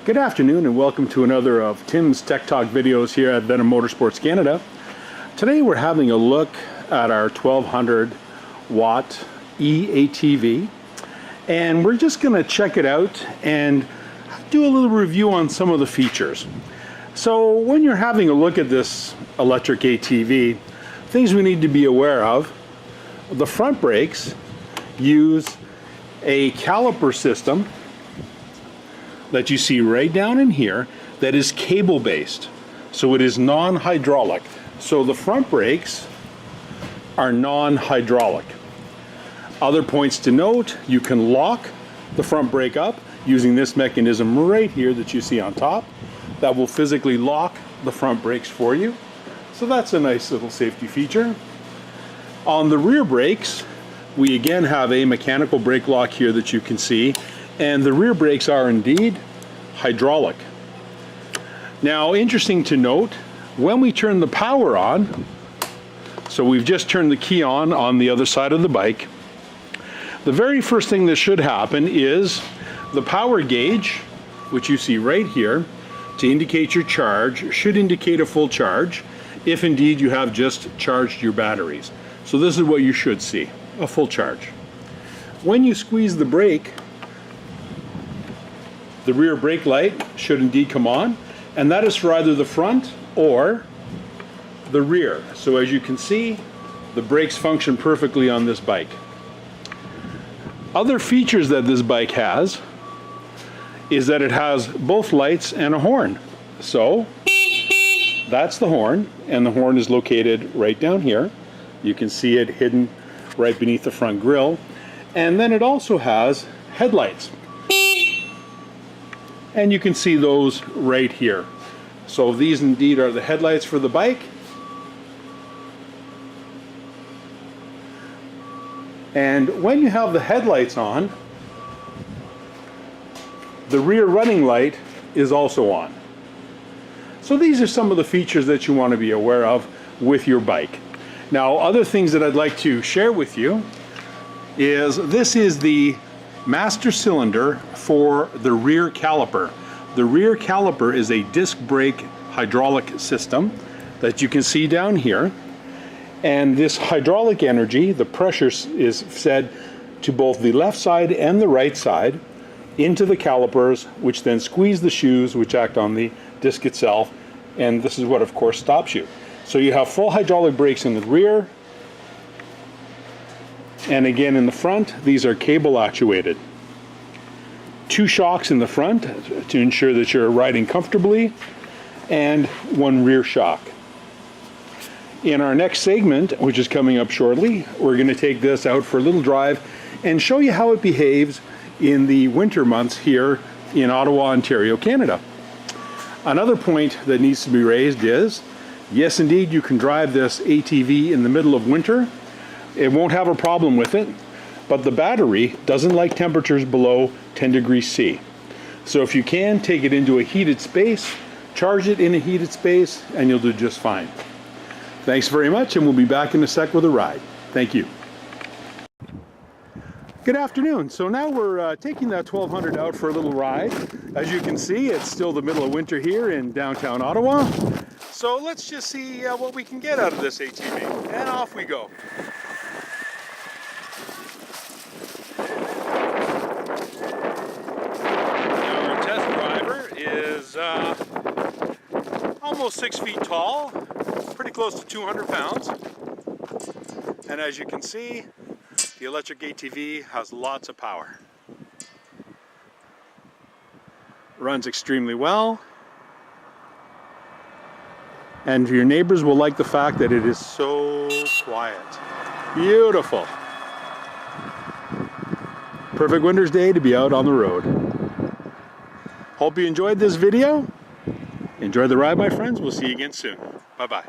Good afternoon and welcome to another of Tim's Tech Talk videos here at Venom Motorsports Canada. Today we're having a look at our 1200 watt E-ATV and we're just going to check it out and do a little review on some of the features. So when you're having a look at this electric ATV, things we need to be aware of: the front brakes use a caliper system that you see right down in here that is cable based, so it is non-hydraulic. So the front brakes are non-hydraulic. Other points to note: you can lock the front brake up using this mechanism right here that you see on top. That will physically lock the front brakes for you, so that's a nice little safety feature. On the rear brakes, we again have a mechanical brake lock here that you can see, and the rear brakes are indeed hydraulic. Now, interesting to note, when we turn the power on, so we've just turned the key on the other side of the bike, the very first thing that should happen is the power gauge, which you see right here, to indicate your charge, should indicate a full charge, if indeed you have just charged your batteries. So this is what you should see, a full charge. When you squeeze the brake, the rear brake light should indeed come on, and that is for either the front or the rear. So as you can see, the brakes function perfectly on this bike. Other features that this bike has is that it has both lights and a horn. So that's the horn, and the horn is located right down here. You can see it hidden right beneath the front grille. And then it also has headlights, and you can see those right here. So these indeed are the headlights for the bike. And when you have the headlights on, the rear running light is also on. So these are some of the features that you want to be aware of with your bike. Now, other things that I'd like to share with you is this is the master cylinder for the rear caliper. The rear caliper is a disc brake hydraulic system that you can see down here. And this hydraulic energy, the pressure is fed to both the left side and the right side into the calipers, which then squeeze the shoes, which act on the disc itself. And this is what, of course, stops you. So you have full hydraulic brakes in the rear. And again in the front, these are cable actuated. 2 shocks in the front to ensure that you're riding comfortably, and 1 rear shock. In our next segment, which is coming up shortly, we're going to take this out for a little drive and show you how it behaves in the winter months here in Ottawa, Ontario, Canada. Another point that needs to be raised is, yes indeed, you can drive this ATV in the middle of winter. It won't have a problem with it, but the battery doesn't like temperatures below 10 degrees C. So if you can, take it into a heated space, charge it in a heated space, and you'll do just fine. Thanks very much, and we'll be back in a sec with a ride. Thank you. Good afternoon. So now we're taking that 1200 out for a little ride. As you can see, it's still the middle of winter here in downtown Ottawa. So let's just see what we can get out of this ATV, and off we go. Our test driver is almost 6 feet tall, pretty close to 200 pounds. And as you can see, the electric ATV has lots of power. Runs extremely well. And your neighbors will like the fact that it is so quiet. Beautiful. Perfect winter's day to be out on the road. Hope you enjoyed this video. Enjoy the ride, my friends. We'll see you again soon. Bye-bye.